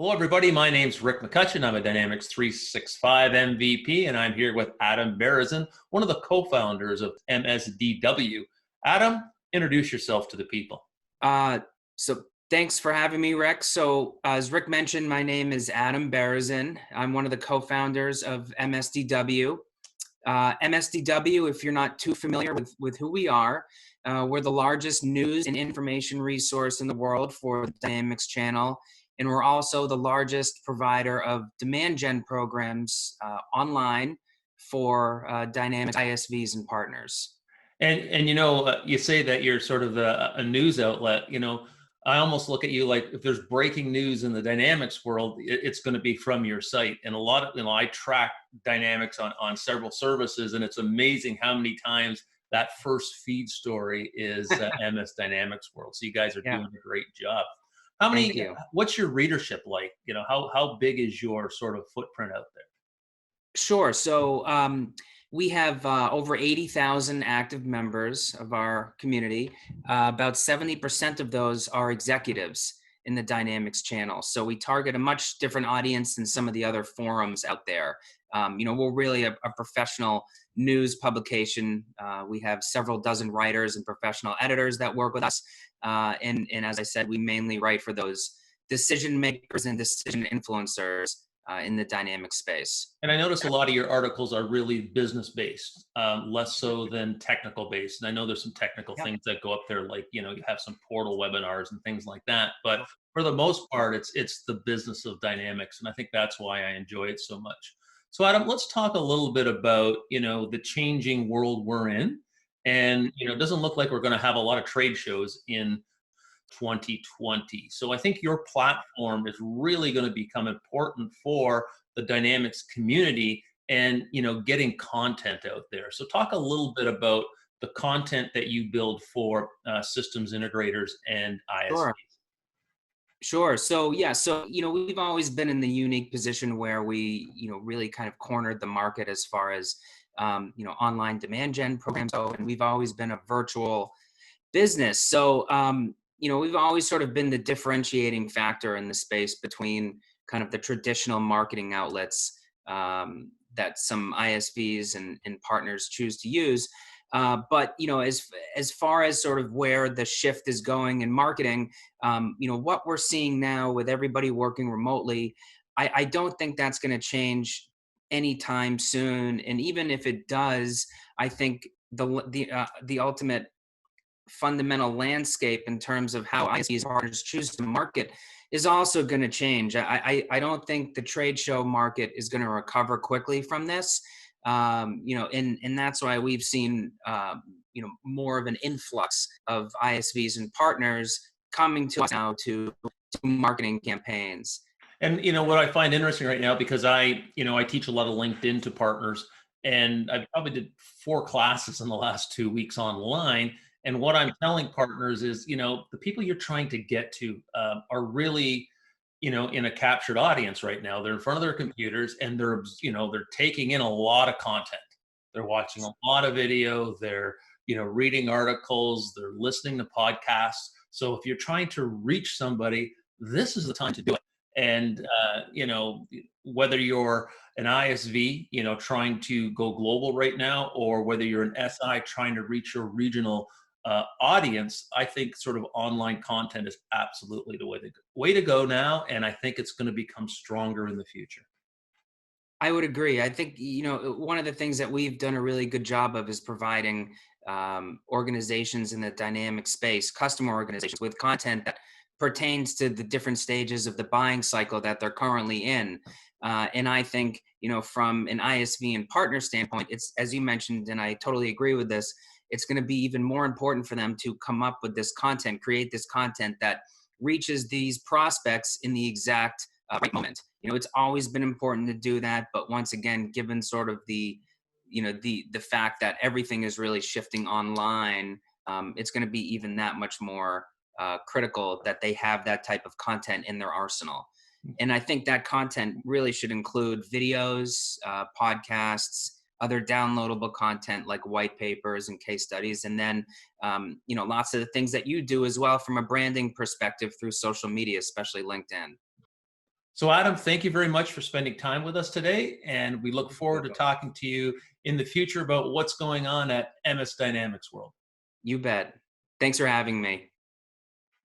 Hello, everybody. My name's Rick McCutcheon. I'm a Dynamics 365 MVP, and I'm here with Adam Berezin, one of the co-founders of MSDW. Adam, introduce yourself to the people. So thanks for having me, Rick. So as Rick mentioned, my name is Adam Berezin. I'm one of the co-founders of MSDW. MSDW, if you're not too familiar with who we are, we're the largest news and information resource in the world for the Dynamics channel. And we're also the largest provider of DemandGen programs online for Dynamics ISVs and Partners. And you say that you're sort of a news outlet. I almost look at you like if there's breaking news in the Dynamics world, it's going to be from your site. And a lot of, I track Dynamics on several services, and it's amazing how many times that first feed story is MSDynamicsWorld. So you guys are Yeah, doing a great job. thank you. What's your readership like? How big is your sort of footprint out there? Sure. So we have over 80,000 active members of our community. About 70% of those are executives in the Dynamics channel. So we target a much different audience than some of the other forums out there. We're really a professional news publication. We have several dozen writers and professional editors that work with us. And as I said, we mainly write for those decision makers and decision influencers in the dynamic space. And I notice a lot of your articles are really business based, less so than technical based. And I know there's some technical Yep. things that go up there, like you have some portal webinars and things like that. But for the most part, it's the business of dynamics, and I think that's why I enjoy it so much. So Adam, let's talk a little bit about the changing world we're in, and it doesn't look like we're going to have a lot of trade shows in 2020. So I think your platform is really going to become important for the Dynamics community and getting content out there. So talk a little bit about the content that you build for systems integrators and Sure. ISVs. Sure. So yeah, we've always been in the unique position where we, really kind of cornered the market as far as online demand gen programs go, and we've always been a virtual business. So we've always sort of been the differentiating factor in the space between kind of the traditional marketing outlets that some ISVs and partners choose to use. But as far as sort of where the shift is going in marketing, what we're seeing now with everybody working remotely, I don't think that's going to change anytime soon. And even if it does, I think the ultimate fundamental landscape in terms of how ISVs partners choose to market is also going to change. I don't think the trade show market is going to recover quickly from this. And that's why we've seen, more of an influx of ISVs and partners coming to us now to do marketing campaigns. And what I find interesting right now, because I teach a lot of LinkedIn to partners, and I probably did 4 classes in the last 2 weeks online. And what I'm telling partners is, the people you're trying to get to are really, in a captured audience right now. They're in front of their computers, and they're taking in a lot of content. They're watching a lot of video. They're, reading articles. They're listening to podcasts. So if you're trying to reach somebody, this is the time to do it. And whether you're an ISV, trying to go global right now, or whether you're an SI trying to reach your regional audience, I think sort of online content is absolutely the way to go now, and I think it's going to become stronger in the future. I would agree. I think, one of the things that we've done a really good job of is providing organizations in the dynamic space, customer organizations, with content that pertains to the different stages of the buying cycle that they're currently in. And I think, from an ISV and partner standpoint, it's, as you mentioned, and I totally agree with this, it's going to be even more important for them to come up with this content, create this content that reaches these prospects in the exact right moment. It's always been important to do that, but once again, given sort of the fact that everything is really shifting online, it's going to be even that much more critical that they have that type of content in their arsenal. And I think that content really should include videos, podcasts, other downloadable content like white papers and case studies, and then lots of the things that you do as well from a branding perspective through social media, especially LinkedIn. So Adam, thank you very much for spending time with us today. And we look forward to talking to you in the future about what's going on at MS Dynamics World. You bet. Thanks for having me.